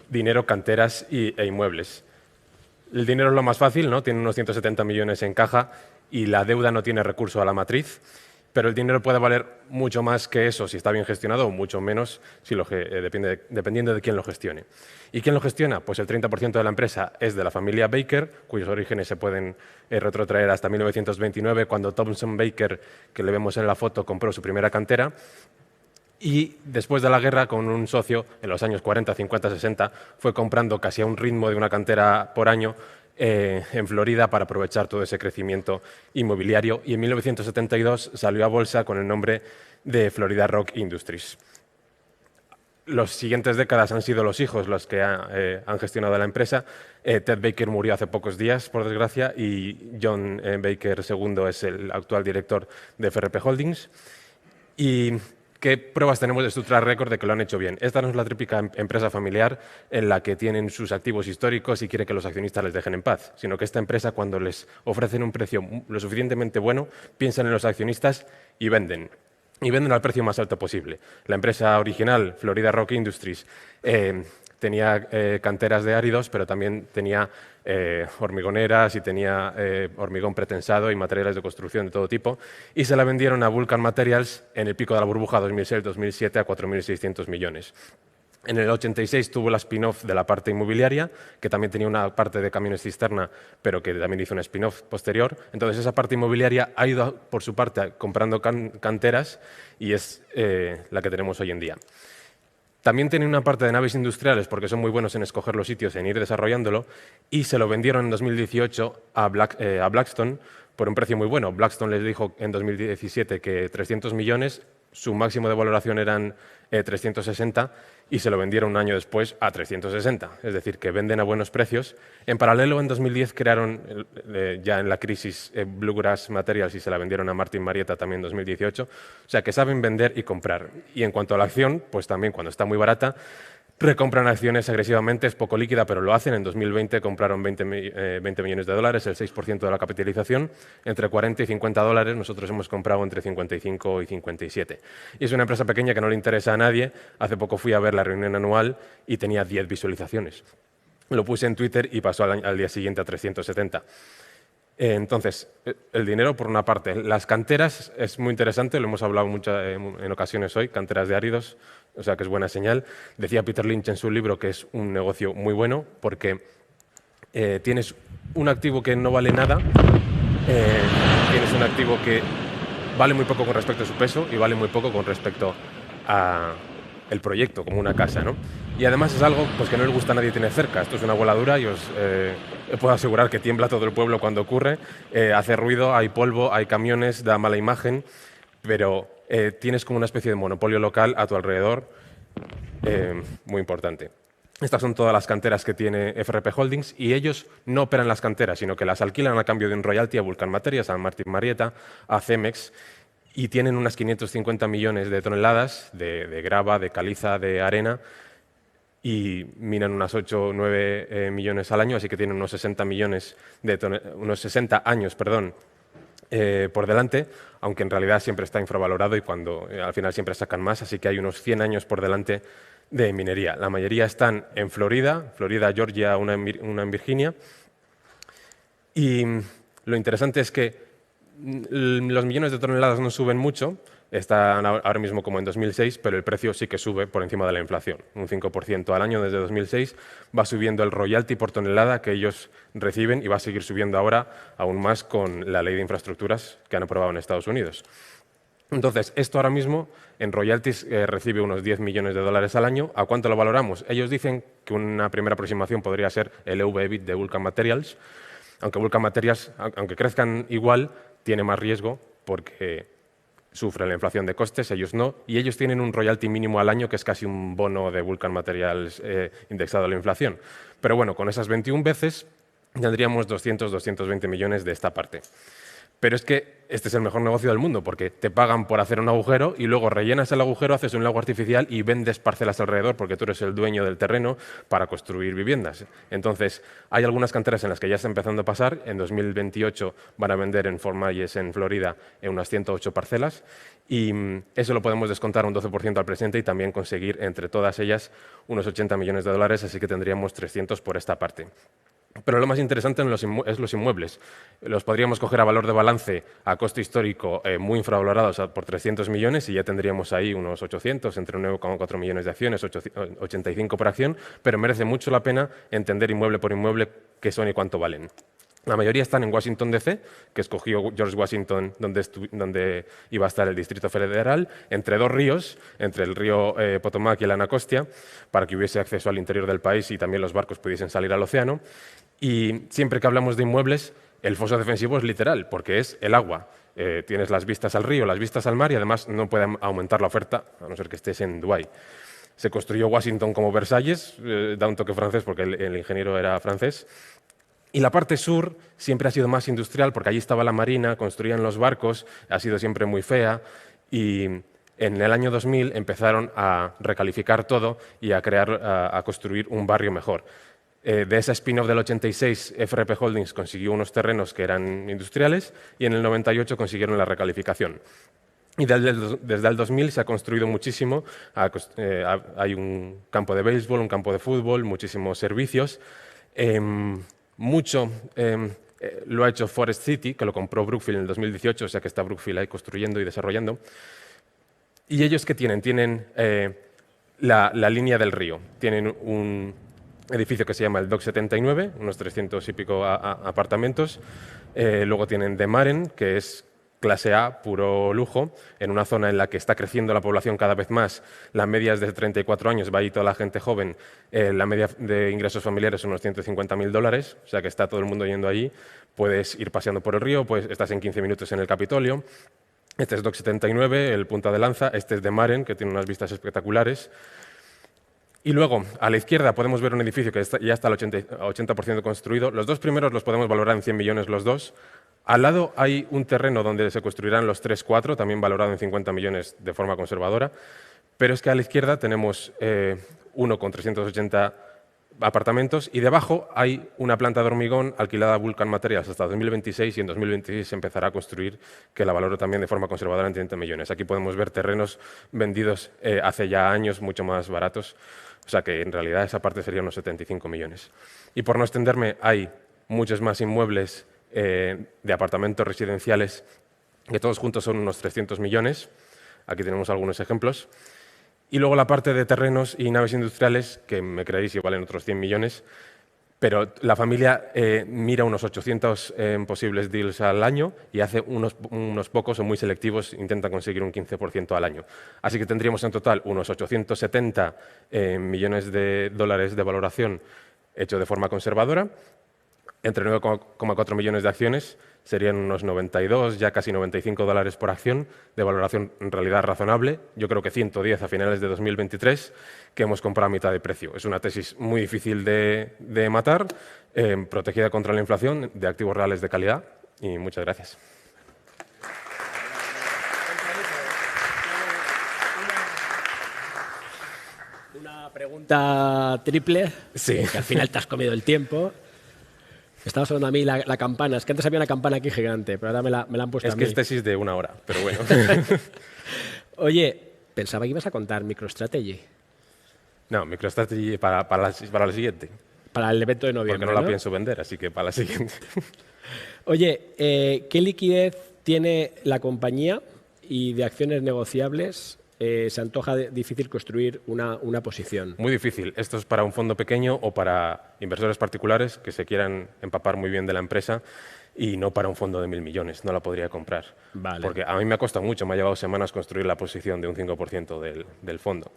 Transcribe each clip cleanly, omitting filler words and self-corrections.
dinero, canteras e inmuebles. El dinero es lo más fácil, ¿no? Tiene unos 170 millones en caja y la deuda no tiene recurso a la matriz, pero el dinero puede valer mucho más que eso si está bien gestionado o mucho menos si dependiendo de quién lo gestione. ¿Y quién lo gestiona? Pues el 30% de la empresa es de la familia Baker, cuyos orígenes se pueden retrotraer hasta 1929, cuando Thomson Baker, que le vemos en la foto, compró su primera cantera. Y después de la guerra, con un socio, en los años 40, 50, 60, fue comprando casi a un ritmo de una cantera por año en Florida para aprovechar todo ese crecimiento inmobiliario. Y en 1972 salió a bolsa con el nombre de Florida Rock Industries. Las siguientes décadas han sido los hijos los que han gestionado la empresa. Ted Baker murió hace pocos días, por desgracia, y John Baker II es el actual director de FRP Holdings. ¿Y qué pruebas tenemos de su track record de que lo han hecho bien? Esta no es la típica empresa familiar en la que tienen sus activos históricos y quiere que los accionistas les dejen en paz, sino que esta empresa, cuando les ofrecen un precio lo suficientemente bueno, piensan en los accionistas y venden. Y venden al precio más alto posible. La empresa original, Florida Rock Industries, tenía canteras de áridos, pero también tenía hormigoneras y tenía hormigón pretensado y materiales de construcción de todo tipo, y se la vendieron a Vulcan Materials en el pico de la burbuja 2006-2007 a 4.600 millones. En el 86 tuvo la spin-off de la parte inmobiliaria, que también tenía una parte de camiones cisterna, pero que también hizo un spin-off posterior. Entonces, esa parte inmobiliaria ha ido, por su parte, comprando canteras y es la que tenemos hoy en día. También tiene una parte de naves industriales, porque son muy buenos en escoger los sitios, en ir desarrollándolo, y se lo vendieron en 2018 a Blackstone por un precio muy bueno. Blackstone les dijo en 2017 que 300 millones, su máximo de valoración eran 360 y se lo vendieron un año después a 360. Es decir, que venden a buenos precios. En paralelo, en 2010 crearon, ya en la crisis, Bluegrass Materials y se la vendieron a Martin Marietta también en 2018. O sea, que saben vender y comprar. Y en cuanto a la acción, pues también cuando está muy barata, recompran acciones agresivamente, es poco líquida, pero lo hacen. En 2020 compraron 20 millones de dólares, el 6% de la capitalización, entre 40 y 50 dólares. Nosotros hemos comprado entre 55 y 57. Y es una empresa pequeña que no le interesa a nadie. Hace poco fui a ver la reunión anual y tenía 10 visualizaciones. Lo puse en Twitter y pasó al día siguiente a 370. Entonces, el dinero por una parte. Las canteras es muy interesante, lo hemos hablado mucho en ocasiones hoy, canteras de áridos, o sea que es buena señal. Decía Peter Lynch en su libro que es un negocio muy bueno porque tienes un activo que no vale nada, tienes un activo que vale muy poco con respecto a su peso y vale muy poco con respecto a el proyecto, como una casa, ¿no? Y además es algo pues, que no le gusta a nadie tener cerca. Esto es una voladura y os puedo asegurar que tiembla todo el pueblo cuando ocurre, hace ruido, hay polvo, hay camiones, da mala imagen, pero tienes como una especie de monopolio local a tu alrededor muy importante. Estas son todas las canteras que tiene FRP Holdings y ellos no operan las canteras, sino que las alquilan a cambio de un royalty a Vulcan Materials, a Martin Marietta, a Cemex, y tienen unas 550 millones de toneladas de grava, de caliza, de arena, y minan unas 8 o 9 millones al año, así que tienen unos 60 unos 60 años, perdón, por delante, aunque en realidad siempre está infravalorado y al final siempre sacan más, así que hay unos 100 años por delante de minería. La mayoría están en Florida, Georgia, una en Virginia, y lo interesante es que los millones de toneladas no suben mucho, están ahora mismo como en 2006, pero el precio sí que sube por encima de la inflación, un 5% al año desde 2006. Va subiendo el royalty por tonelada que ellos reciben y va a seguir subiendo ahora aún más con la ley de infraestructuras que han aprobado en Estados Unidos. Entonces, esto ahora mismo en royalties recibe unos 10 millones de dólares al año. ¿A cuánto lo valoramos? Ellos dicen que una primera aproximación podría ser el EV/EBIT de Vulcan Materials, aunque Vulcan Materials, aunque crezcan igual, tiene más riesgo porque sufren la inflación de costes, ellos no, y ellos tienen un royalty mínimo al año que es casi un bono de Vulcan Materials indexado a la inflación. Pero bueno, con esas 21 veces tendríamos 200-220 millones de esta parte. Pero es que este es el mejor negocio del mundo porque te pagan por hacer un agujero y luego rellenas el agujero, haces un lago artificial y vendes parcelas alrededor porque tú eres el dueño del terreno para construir viviendas. Entonces, hay algunas canteras en las que ya está empezando a pasar. En 2028 van a vender en Fort Myers, en Florida, en unas 108 parcelas y eso lo podemos descontar un 12% al presente y también conseguir entre todas ellas unos 80 millones de dólares, así que tendríamos 300 por esta parte. Pero lo más interesante es los inmuebles. Los podríamos coger a valor de balance a coste histórico muy infravalorados por 300 millones y ya tendríamos ahí unos 800, entre 9,4 millones de acciones, 85 por acción, pero merece mucho la pena entender inmueble por inmueble qué son y cuánto valen. La mayoría están en Washington, D.C., que escogió George Washington, donde iba a estar el Distrito Federal, entre dos ríos, entre el río Potomac y el Anacostia, para que hubiese acceso al interior del país y también los barcos pudiesen salir al océano. Y siempre que hablamos de inmuebles, el foso defensivo es literal, porque es el agua. Tienes las vistas al río, las vistas al mar y además no puede aumentar la oferta, a no ser que estés en Dubái. Se construyó Washington como Versalles, da un toque francés porque el ingeniero era francés. Y la parte sur siempre ha sido más industrial porque allí estaba la marina, construían los barcos, ha sido siempre muy fea y en el año 2000 empezaron a recalificar todo y a construir un barrio mejor. De esa spin-off del 86, FRP Holdings consiguió unos terrenos que eran industriales y en el 98 consiguieron la recalificación. Y desde el 2000 se ha construido muchísimo. Hay un campo de béisbol, un campo de fútbol, muchísimos servicios. Mucho lo ha hecho Forest City, que lo compró Brookfield en el 2018, o sea que está Brookfield ahí construyendo y desarrollando. ¿Y ellos qué tienen? Tienen la línea del río. Tienen un edificio que se llama el Dock 79, unos 300 y pico apartamentos. Luego tienen The Maren, que es clase A, puro lujo, en una zona en la que está creciendo la población cada vez más. La media es de 34 años, va ahí toda la gente joven. La media de ingresos familiares son unos $150.000, o sea que está todo el mundo yendo allí. Puedes ir paseando por el río, pues estás en 15 minutos en el Capitolio. Este es Dock 79, el punta de lanza. Este es The Maren, que tiene unas vistas espectaculares. Y luego, a la izquierda, podemos ver un edificio que ya está al 80% construido. Los dos primeros los podemos valorar en 100 millones los dos. Al lado hay un terreno donde se construirán los 3-4, también valorado en 50 millones de forma conservadora. Pero es que a la izquierda tenemos uno con 380 apartamentos y debajo hay una planta de hormigón alquilada a Vulcan Materials hasta 2026 y en 2026 se empezará a construir, que la valoro también de forma conservadora en 30 millones. Aquí podemos ver terrenos vendidos hace ya años mucho más baratos. O sea que en realidad esa parte sería unos 75 millones. Y por no extenderme, hay muchos más inmuebles de apartamentos residenciales que todos juntos son unos 300 millones. Aquí tenemos algunos ejemplos. Y luego la parte de terrenos y naves industriales, que me creéis y valen otros 100 millones. Pero la familia mira unos 800 posibles deals al año y hace unos pocos o muy selectivos, intenta conseguir un 15% al año. Así que tendríamos en total unos 870 millones de dólares de valoración hecho de forma conservadora. Entre 9,4 millones de acciones serían unos 92, ya casi $95 por acción, de valoración en realidad razonable. Yo creo que 110 a finales de 2023, que hemos comprado a mitad de precio. Es una tesis muy difícil de matar, protegida contra la inflación, de activos reales de calidad. Y muchas gracias. Una pregunta triple, Sí. Que al final te has comido el tiempo. Estaba sonando a mí la campana. Es que antes había una campana aquí gigante, pero ahora me la han puesto a mí. Es que es tesis de 1 hora, pero bueno. Oye, pensaba que ibas a contar MicroStrategy. No, MicroStrategy para la siguiente. Para el evento de noviembre, Porque no la pienso vender, así que para la siguiente. Oye, ¿qué liquidez tiene la compañía y de acciones negociables? Se antoja difícil construir una posición. Muy difícil. Esto es para un fondo pequeño o para inversores particulares que se quieran empapar muy bien de la empresa y no para un fondo de 1.000 millones. No la podría comprar. Vale. Porque a mí me ha costado mucho, me ha llevado semanas construir la posición de un 5% del fondo.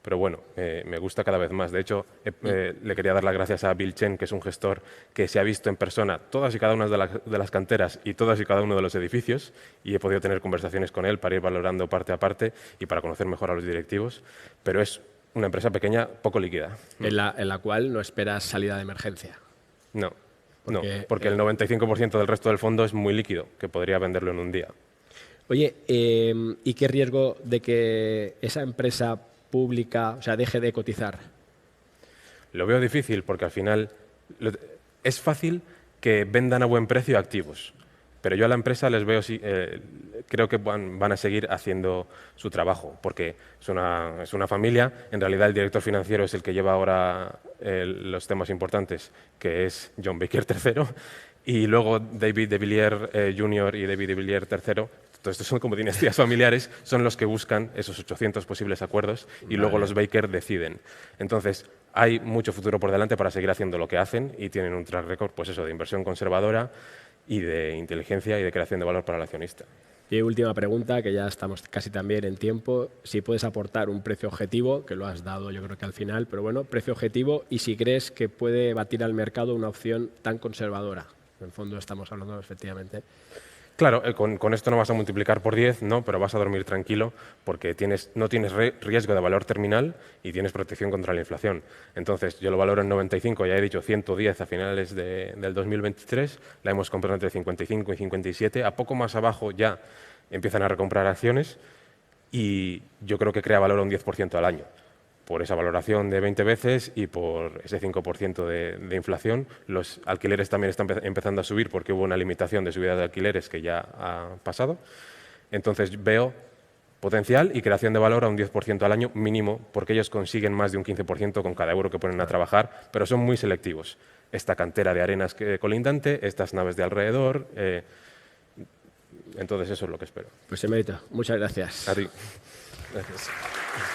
Pero bueno, me gusta cada vez más. De hecho, le quería dar las gracias a Bill Chen, que es un gestor que se ha visto en persona todas y cada una de las canteras y todas y cada uno de los edificios y he podido tener conversaciones con él para ir valorando parte a parte y para conocer mejor a los directivos. Pero es una empresa pequeña, poco líquida. En la cual no esperas salida de emergencia. No. Porque el 95% del resto del fondo es muy líquido, que podría venderlo en un día. Oye, ¿y qué riesgo de que esa empresa pública, o sea, deje de cotizar? Lo veo difícil porque al final es fácil que vendan a buen precio activos, pero yo a la empresa les veo, creo que van a seguir haciendo su trabajo, porque es una familia. En realidad el director financiero es el que lleva ahora los temas importantes, que es John Baker III, y luego David de Villiers Jr. y David de Villiers III. Todos estos son como dinastías familiares, son los que buscan esos 800 posibles acuerdos y luego los Baker deciden. Entonces, hay mucho futuro por delante para seguir haciendo lo que hacen y tienen un track record, pues eso, de inversión conservadora y de inteligencia y de creación de valor para el accionista. Y última pregunta, que ya estamos casi también en tiempo. Si puedes aportar un precio objetivo, que lo has dado yo creo que al final, pero bueno, precio objetivo, y si crees que puede batir al mercado una opción tan conservadora. En el fondo estamos hablando efectivamente. Claro, con esto no vas a multiplicar por 10, ¿no? Pero vas a dormir tranquilo porque no tienes riesgo de valor terminal y tienes protección contra la inflación. Entonces, yo lo valoro en 95, ya he dicho 110 a finales del 2023, la hemos comprado entre 55 y 57, a poco más abajo ya empiezan a recomprar acciones y yo creo que crea valor un 10% al año. Por esa valoración de 20 veces y por ese 5% de inflación. Los alquileres también están empezando a subir porque hubo una limitación de subida de alquileres que ya ha pasado. Entonces veo potencial y creación de valor a un 10% al año mínimo, porque ellos consiguen más de un 15% con cada euro que ponen a trabajar, pero son muy selectivos. Esta cantera de arenas colindante, estas naves de alrededor. Entonces eso es lo que espero. Pues emérito, muchas gracias. A ti. Gracias.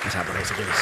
Pasa por ahí si quieres.